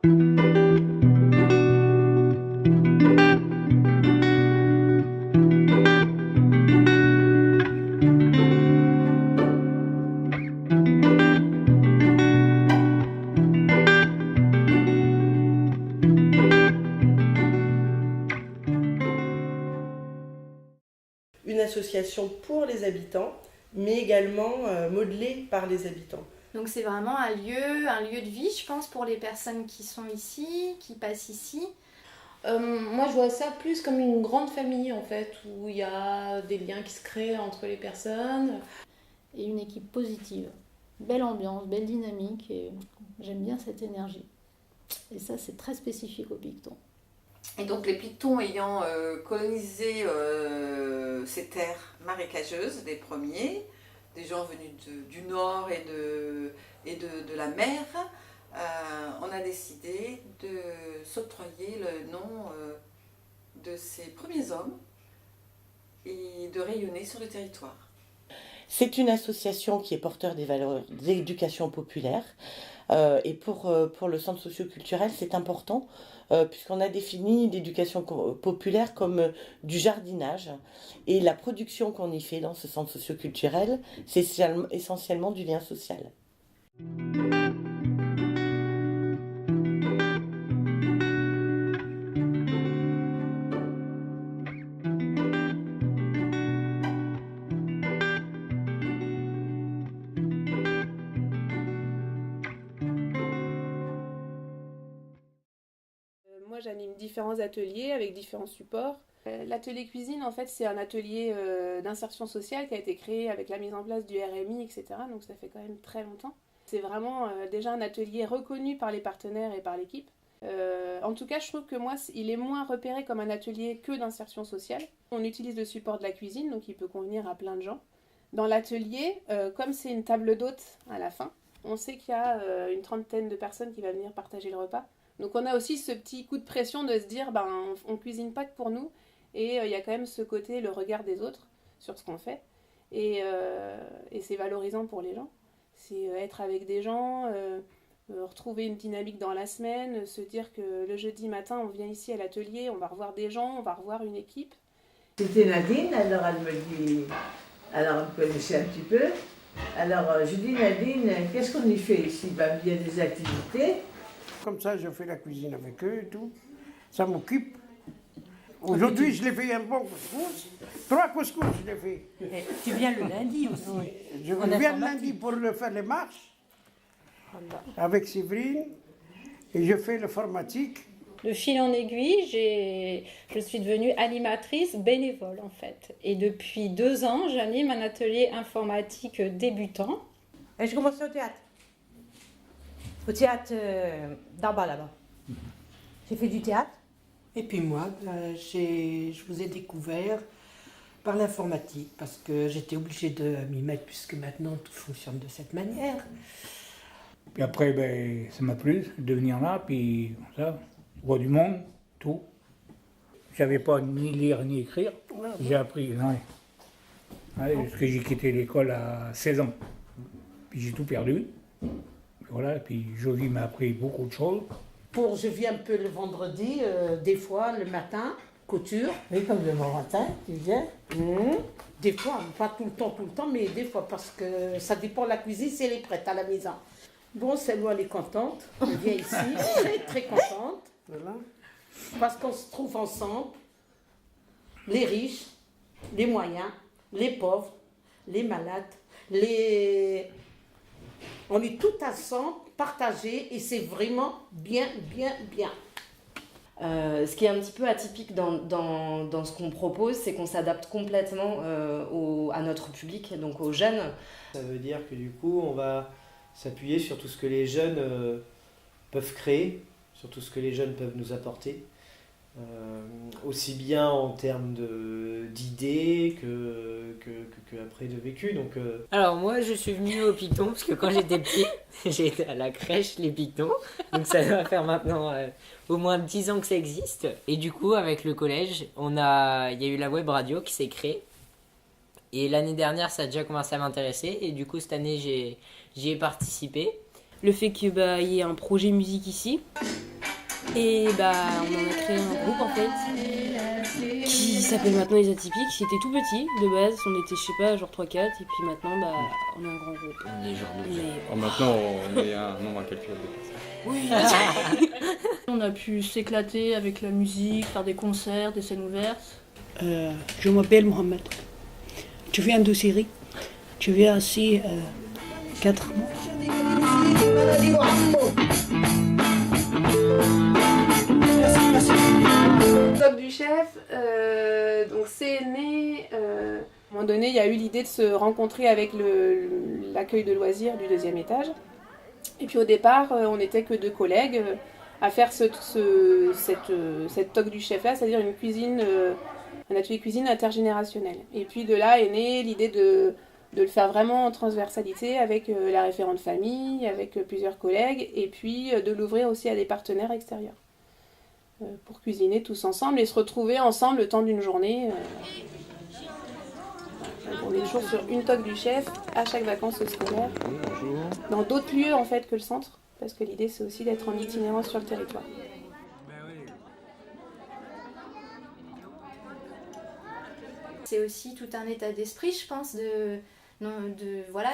Une association pour les habitants, mais également modelée par les habitants. Donc c'est vraiment un lieu de vie, je pense, pour les personnes qui sont ici, qui passent ici. Moi, je vois ça plus comme une grande famille, en fait, où il y a des liens qui se créent entre les personnes. Et une équipe positive. Belle ambiance, belle dynamique, et j'aime bien cette énergie. Et ça, c'est très spécifique aux Pictons. Et donc les Pictons ayant colonisé ces terres marécageuses, des premiers, des gens venus du nord et de la mer, on a décidé de s'octroyer le nom de ces premiers hommes et de rayonner sur le territoire. C'est une association qui est porteur des valeurs de l'éducation populaire. Et pour le centre socio-culturel, c'est important puisqu'on a défini l'éducation populaire comme du jardinage. Et la production qu'on y fait dans ce centre socio-culturel, c'est essentiellement du lien social. Moi, j'anime différents ateliers avec différents supports. L'atelier cuisine, en fait, c'est un atelier d'insertion sociale qui a été créé avec la mise en place du RMI, etc. Donc ça fait quand même très longtemps. C'est vraiment déjà un atelier reconnu par les partenaires et par l'équipe. En tout cas, je trouve que moi, il est moins repéré comme un atelier que d'insertion sociale. On utilise le support de la cuisine, donc il peut convenir à plein de gens. Dans l'atelier, comme c'est une table d'hôtes à la fin, on sait qu'il y a une trentaine de personnes qui vont venir partager le repas. Donc on a aussi ce petit coup de pression de se dire on cuisine pas que pour nous, et il y a quand même ce côté, le regard des autres sur ce qu'on fait, et c'est valorisant pour les gens. C'est être avec des gens, retrouver une dynamique dans la semaine, se dire que le jeudi matin on vient ici à l'atelier, on va revoir des gens, on va revoir une équipe. C'était Nadine, alors elle me dit, alors elle me connaissait un petit peu, alors je dis Nadine, qu'est-ce qu'on y fait ici? Il y a des activités. Comme ça, je fais la cuisine avec eux et tout. Ça m'occupe. Aujourd'hui, je l'ai fait un bon couscous. 3 couscous, je l'ai fait. Et tu viens le lundi aussi. Oui. Je viens le lundi pour faire les marches avec Séverine. Et je fais l'informatique. De fil en aiguille, je suis devenue animatrice bénévole, en fait. Et depuis 2 ans, j'anime un atelier informatique débutant. Et je commence au théâtre. Au théâtre d'en bas là-bas. J'ai fait du théâtre. Et puis moi, je vous ai découvert par l'informatique parce que j'étais obligée de m'y mettre puisque maintenant tout fonctionne de cette manière. Puis après, ça m'a plu de venir là, puis ça, voir du monde, tout. Je savais pas ni lire ni écrire. J'ai appris, parce que j'ai quitté l'école à 16 ans. Puis j'ai tout perdu. Voilà, puis Josie m'a appris beaucoup de choses. Je viens un peu le vendredi, des fois le matin, couture. Oui, comme le matin, tu viens. Des fois, pas tout le temps, mais des fois, parce que ça dépend de la cuisine, si elle est prête à la maison. Bon, celle-là, elle est contente. Elle vient ici, très très contente. Voilà. Parce qu'on se trouve ensemble, les riches, les moyens, les pauvres, les malades, on est tout ensemble, partagés, et c'est vraiment bien, bien, bien. Ce qui est un petit peu atypique dans ce qu'on propose, c'est qu'on s'adapte complètement à notre public, donc aux jeunes. Ça veut dire que du coup, on va s'appuyer sur tout ce que les jeunes peuvent créer, sur tout ce que les jeunes peuvent nous apporter. Aussi bien en termes d'idées que après de vécu. Donc, Alors moi je suis venue au Picton parce que quand j'étais petit j'ai été à la crèche les Pictons, donc ça va faire maintenant au moins 10 ans que ça existe, et du coup avec le collège il y a eu la web radio qui s'est créée, et l'année dernière ça a déjà commencé à m'intéresser, et du coup cette année j'y ai participé. Le fait qu'il y ait un projet musique ici, Et bah on en a créé un groupe en fait qui s'appelle maintenant Les Atypiques. C'était tout petit de base, on était je sais pas genre 3-4 et puis maintenant bah on est un grand groupe. On est genre de... Maintenant on est un nombre incalculable de personnes. Oui. On a pu s'éclater avec la musique, faire des concerts, des scènes ouvertes. Je m'appelle Mohamed. Je viens de Syrie. Je viens ici 4 mois. Top du chef, donc c'est né. À un moment donné, il y a eu l'idée de se rencontrer avec l'accueil de loisirs du 2e étage. Et puis au départ, on n'était que 2 collègues à faire cette toque du chef là, c'est-à-dire une cuisine, un atelier cuisine intergénérationnel. Et puis de là est née l'idée de le faire vraiment en transversalité avec la référente famille, avec plusieurs collègues, et puis de l'ouvrir aussi à des partenaires extérieurs pour cuisiner tous ensemble et se retrouver ensemble le temps d'une journée. On est toujours sur une toque du chef à chaque vacances scolaires, dans d'autres lieux en fait que le centre, parce que l'idée c'est aussi d'être en itinérance sur le territoire. C'est aussi tout un état d'esprit, je pense,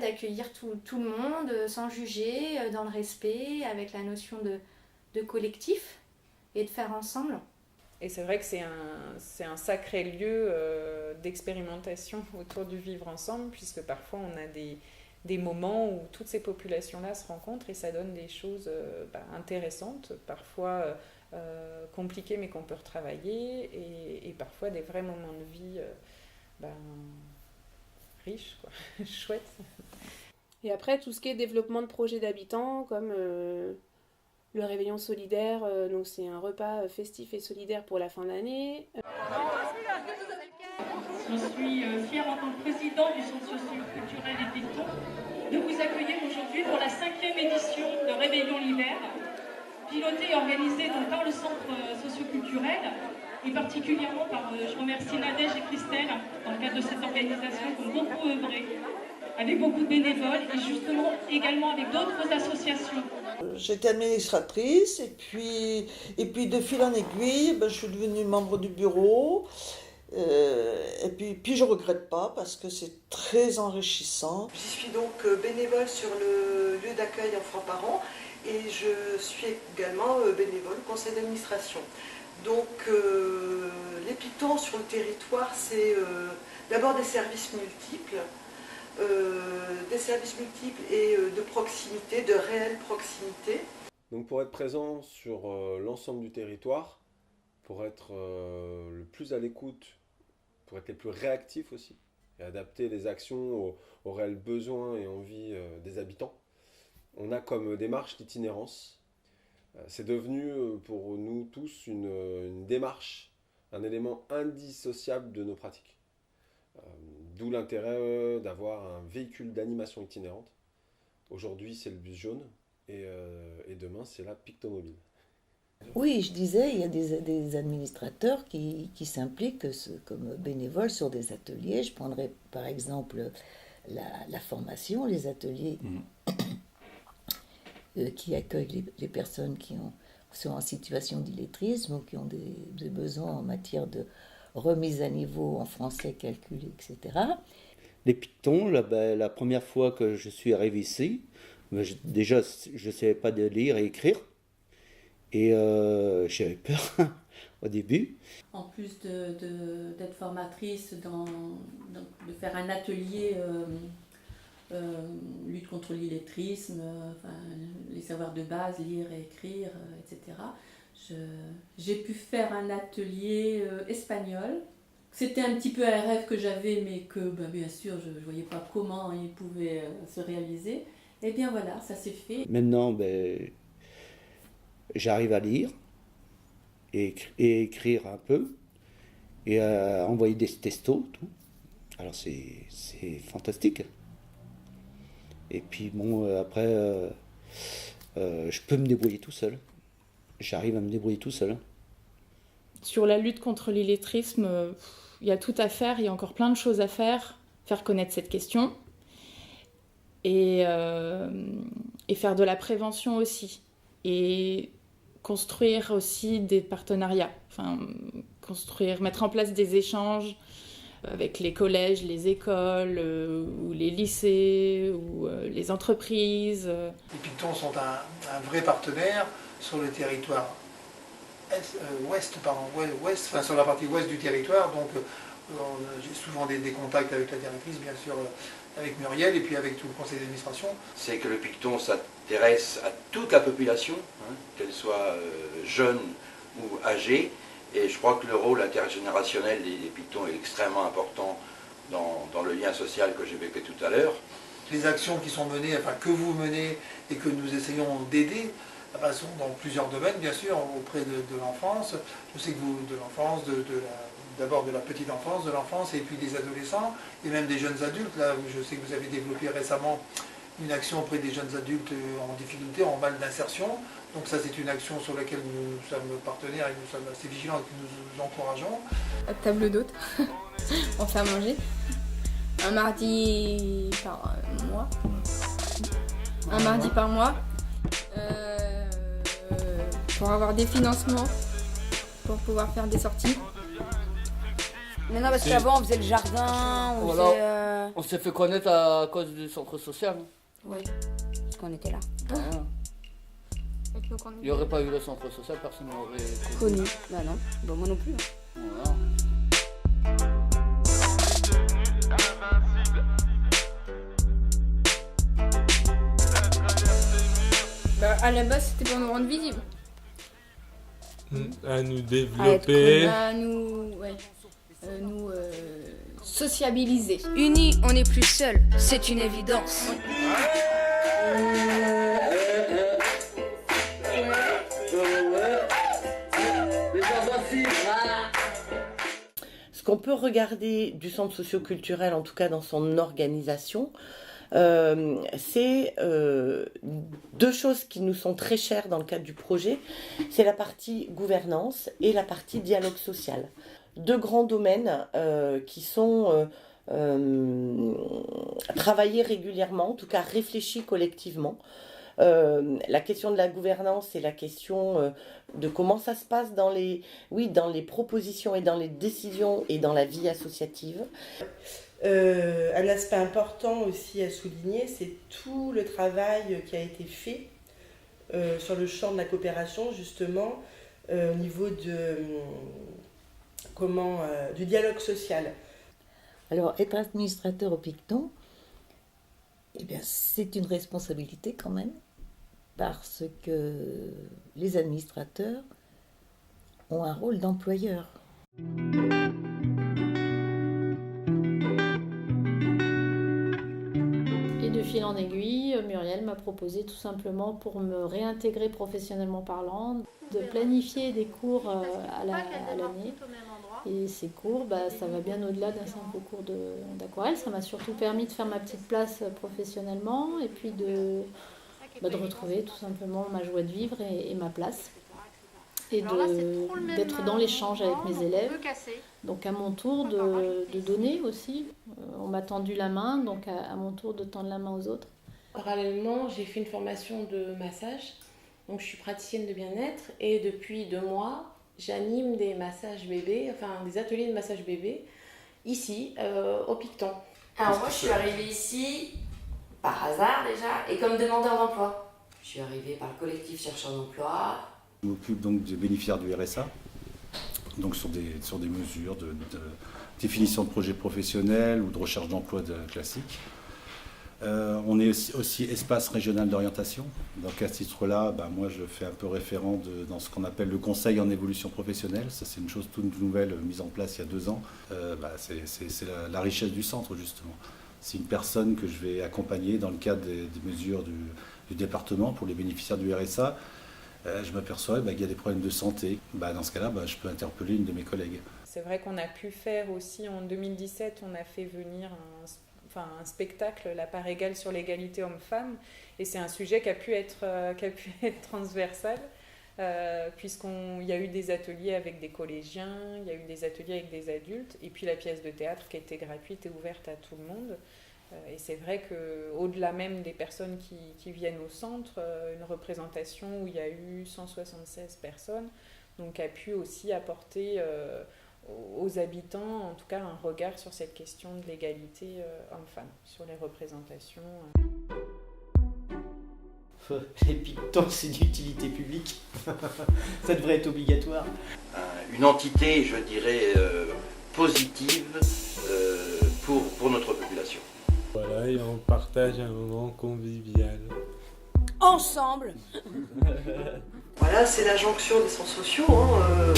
d'accueillir tout le monde sans juger, dans le respect, avec la notion de collectif et de faire ensemble. Et c'est vrai que c'est un sacré lieu d'expérimentation autour du vivre ensemble, puisque parfois on a des moments où toutes ces populations-là se rencontrent et ça donne des choses intéressantes, parfois compliquées mais qu'on peut retravailler, et parfois des vrais moments de vie riches, quoi. Chouettes. Et après, tout ce qui est développement de projets d'habitants, comme le réveillon solidaire, donc c'est un repas festif et solidaire pour la fin d'année. Je suis fière en tant que président du Centre socio-culturel des Pictons de vous accueillir aujourd'hui pour la 5e édition de Réveillon l'hiver, pilotée et organisée donc par le Centre socio-culturel et particulièrement par, je remercie Nadège et Christelle dans le cadre de cette organisation qui ont beaucoup œuvré, avec beaucoup de bénévoles et justement également avec d'autres associations. J'étais administratrice et puis de fil en aiguille, je suis devenue membre du bureau. Et puis je regrette pas parce que c'est très enrichissant. Je suis donc bénévole sur le lieu d'accueil Enfants-Parents et je suis également bénévole au conseil d'administration. Donc les Pictons sur le territoire, c'est d'abord des services multiples. Et de proximité, de réelle proximité. Donc pour être présent sur l'ensemble du territoire, pour être le plus à l'écoute, pour être les plus réactifs aussi, et adapter les actions aux réels besoins et envies des habitants, on a comme démarche l'itinérance. C'est devenu pour nous tous une démarche, un élément indissociable de nos pratiques. D'où l'intérêt d'avoir un véhicule d'animation itinérante. Aujourd'hui, c'est le bus jaune et demain, c'est la Pictomobile. Oui, je disais, il y a des administrateurs qui s'impliquent comme bénévoles sur des ateliers. Je prendrais par exemple la formation, les ateliers qui accueillent les personnes qui sont en situation d'illettrisme ou qui ont des besoins en matière de remise à niveau en français, calcul, etc. Les Pictons, la première fois que je suis arrivé ici, déjà je ne savais pas de lire et écrire. Et j'avais peur au début. En plus d'être formatrice, de faire un atelier lutte contre l'illettrisme, les savoirs de base, lire et écrire, etc. J'ai pu faire un atelier espagnol. C'était un petit peu un rêve que j'avais, mais que bien sûr je ne voyais pas comment il pouvait se réaliser. Et bien voilà, ça s'est fait. Maintenant, j'arrive à lire et écrire un peu et à envoyer des textos, tout. Alors c'est fantastique. Et puis après, je peux me débrouiller tout seul. J'arrive à me débrouiller tout seul. Sur la lutte contre l'illettrisme, il y a tout à faire, il y a encore plein de choses à faire connaître cette question et faire de la prévention aussi. Et construire aussi des partenariats, enfin, mettre en place des échanges avec les collèges, les écoles, ou les lycées, ou les entreprises. Les Pictons sont un vrai partenaire sur le territoire ouest, sur la partie ouest du territoire. Donc j'ai souvent des contacts avec la directrice, bien sûr, avec Muriel, et puis avec tout le conseil d'administration. C'est que le Picton s'intéresse à toute la population, qu'elle soit jeune ou âgée. Et je crois que le rôle intergénérationnel des Pictons est extrêmement important dans le lien social que j'évoquais tout à l'heure. Les actions qui sont menées, enfin que vous menez et que nous essayons d'aider, sont dans plusieurs domaines, bien sûr, auprès de l'enfance. Je sais que vous, de l'enfance, d'abord de la petite enfance, de l'enfance, et puis des adolescents, et même des jeunes adultes. Là, je sais que vous avez développé récemment une action auprès des jeunes adultes en difficulté, en mal d'insertion. Donc ça, c'est une action sur laquelle nous sommes partenaires et nous sommes assez vigilants et que nous encourageons. La table d'hôte, on fait à manger. Un mardi par mois. Un mardi par mois. Pour avoir des financements, pour pouvoir faire des sorties. Mais non, parce qu'avant, on faisait le jardin, On s'est fait connaître à cause du centre social. Oui, parce qu'on était là. Il n'y aurait pas eu le centre social, personne n'aurait connu. Bah non, bah moi non plus. Voilà. À la base, c'était pour nous rendre visibles. À nous développer. À nous, sociabiliser. Unis, on n'est plus seuls, c'est une évidence. Ce qu'on peut regarder du centre socio-culturel, en tout cas dans son organisation, c'est deux choses qui nous sont très chères dans le cadre du projet. C'est la partie gouvernance et la partie dialogue social. Deux grands domaines qui sont travaillés régulièrement, en tout cas réfléchis collectivement. La question de la gouvernance, c'est la question de comment ça se passe dans les propositions et dans les décisions et dans la vie associative. Un aspect important aussi à souligner, c'est tout le travail qui a été fait sur le champ de la coopération, justement, au niveau du dialogue social. Alors, être administrateur au Picton, eh bien, c'est une responsabilité quand même, parce que les administrateurs ont un rôle d'employeur. Et de fil en aiguille, Muriel m'a proposé tout simplement, pour me réintégrer professionnellement parlant, de planifier des cours à l'année. Et ces cours, ça va bien au-delà d'un simple cours d'aquarelle. Ça m'a surtout permis de faire ma petite place professionnellement et puis de retrouver tout simplement ma joie de vivre et ma place. Et d'être dans l'échange avec mes élèves. Donc à mon tour de donner aussi. On m'a tendu la main, donc à mon tour de tendre la main aux autres. Parallèlement, j'ai fait une formation de massage. Donc je suis praticienne de bien-être et depuis 2 mois, j'anime des massages bébés, des ateliers de massage bébé, ici, au Picton. Alors moi, je suis arrivée ici, par hasard déjà, et comme demandeur d'emploi. Je suis arrivée par le collectif chercheurs d'emploi. Je m'occupe donc des bénéficiaires du RSA, donc sur des mesures de définition de projets professionnels ou de recherche d'emploi classique. On est aussi espace régional d'orientation. Donc à ce titre-là, moi je fais un peu référent dans ce qu'on appelle le conseil en évolution professionnelle. Ça c'est une chose toute nouvelle mise en place il y a 2 ans. C'est la richesse du centre justement. C'est une personne que je vais accompagner dans le cadre des mesures du département pour les bénéficiaires du RSA. Je m'aperçois qu'il y a des problèmes de santé. Dans ce cas-là, je peux interpeller une de mes collègues. C'est vrai qu'on a pu faire aussi en 2017, on a fait venir un spectacle, la part égale sur l'égalité homme-femme, et c'est un sujet qui a pu être transversal, puisqu'il y a eu des ateliers avec des collégiens, il y a eu des ateliers avec des adultes, et puis la pièce de théâtre qui était gratuite et ouverte à tout le monde. Et c'est vrai qu'au-delà même des personnes qui viennent au centre, une représentation où il y a eu 176 personnes, donc a pu aussi apporter aux habitants, en tout cas, un regard sur cette question de l'égalité homme-femme, sur les représentations. Les Pictons, c'est d'utilité publique. Ça devrait être obligatoire. Une entité, je dirais, positive pour notre population. Voilà, et on partage un moment convivial. Ensemble. Voilà, c'est la jonction des sens sociaux,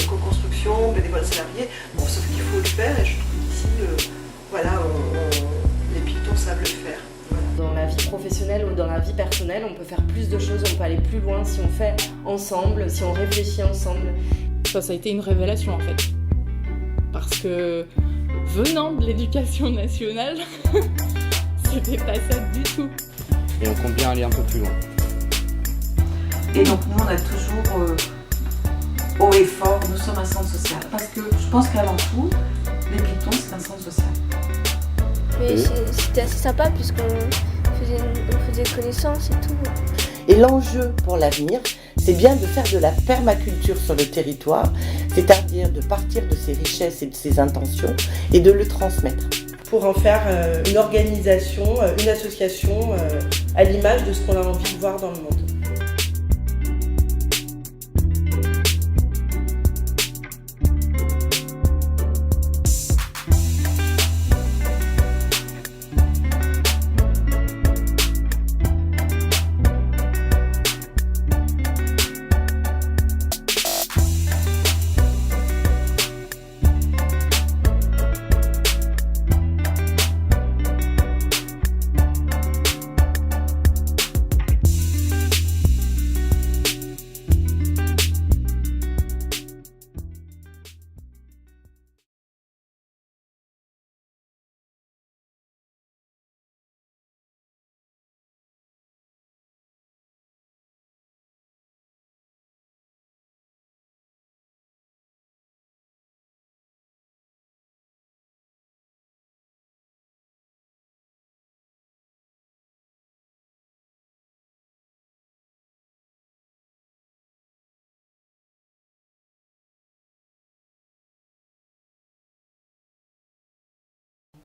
co-construction, bénévoles salariés. Bon, sauf qu'il faut le faire, et je trouve qu'ici, les Pictons savent le faire. Dans la vie professionnelle ou dans la vie personnelle, on peut faire plus de choses, on peut aller plus loin si on fait ensemble, si on réfléchit ensemble. Ça a été une révélation en fait. Parce que venant de l'éducation nationale, c'était pas ça du tout. Et on compte bien aller un peu plus loin. Et donc nous on a toujours haut et fort, nous sommes un centre social. Parce que je pense qu'avant tout, les Pictons c'est un centre social. Mais c'était assez sympa puisqu'on faisait connaissance et tout. Et l'enjeu pour l'avenir, c'est bien de faire de la permaculture sur le territoire, c'est-à-dire de partir de ses richesses et de ses intentions et de le transmettre. Pour en faire une organisation, une association à l'image de ce qu'on a envie de voir dans le monde.